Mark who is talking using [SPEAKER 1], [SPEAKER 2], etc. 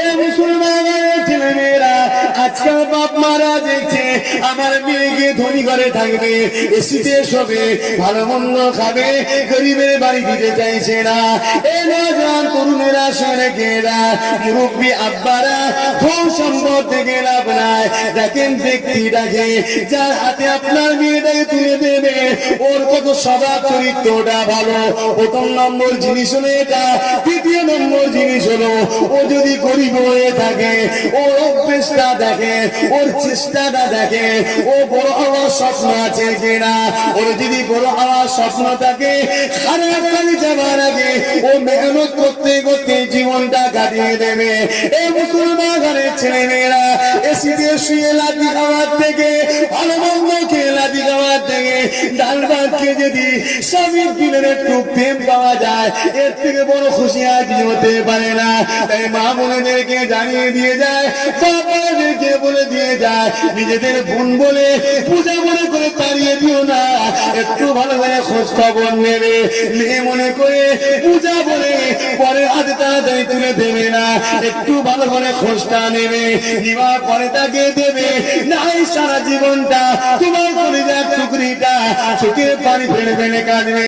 [SPEAKER 1] এ মুসলমানের ছেলেমেয়েরা, আজকাল বাপ মারা দেখছে আমার মেয়েকে ধনী ঘরে থাকবে, এসিতে শোবে, ভালো মন্দ খাবে, গরিবের বাড়ি দিতে চাইছে না। এ নওজোয়ান তরুণেরা, ছেলেকেরা, মুরব্বী আব্বারা, ধন সম্পদ থেকে লাভ নাই। দেখেন ব্যক্তিটাকে যার হাতে আপনার মেয়েটাকে তুলে দেবে, ওর কত স্বভাব চরিত্রটা ভালো। প্রথম নম্বর জিনিস হলো এটা। দ্বিতীয় নম্বর জিনিস হলো, ও যদি গরিব হয়ে থাকে, ওর অভ্যেসটা দেখে, ওর চেষ্টাটা দেখে, ও বড় হওয়ার স্বপ্ন আছে কিনা। ওর যদি বড় হওয়ার স্বপ্ন থাকে, খারাপ কাজে যাবার আগে ও মেহনত করতে করতে জীবনটা কাটিয়ে দেবে। এই মুসলমান ঘরের ছেলে মেয়েরা, এসিতে শুয়ে লাঠি খাওয়ার থেকে, ভালো মন্দ খেয়ে লাঠি খাওয়ার থেকে, ডাল ভাত খেয়ে যদি স্বামীর দিনের একটু প্রেম পাওয়া যায়, এর থেকে বড় খুশি আর কি হতে পারে না। তাই মা বোনেদেরকে জানিয়ে দিয়ে যায়, বাবাদেরকে বলে দিয়ে যায়, নিজেদের বোন বলে পূজা মনে করে তাড়িয়ে দিও না, একটু ভালো করে খোঁজ খবর নেবে। মেয়ে মনে করে পূজা বলে পরে হাতে তাড়াতাড়ি তুলে দেবে না, একটু ভালো করে খোঁজটা নেবে, নেওয়ার পরে তাকে দেবে। নাই সারা জীবনটা তোমার করে যাক টুকরিটা চোখের পানি ফেলে ফেলে কাঁদবে।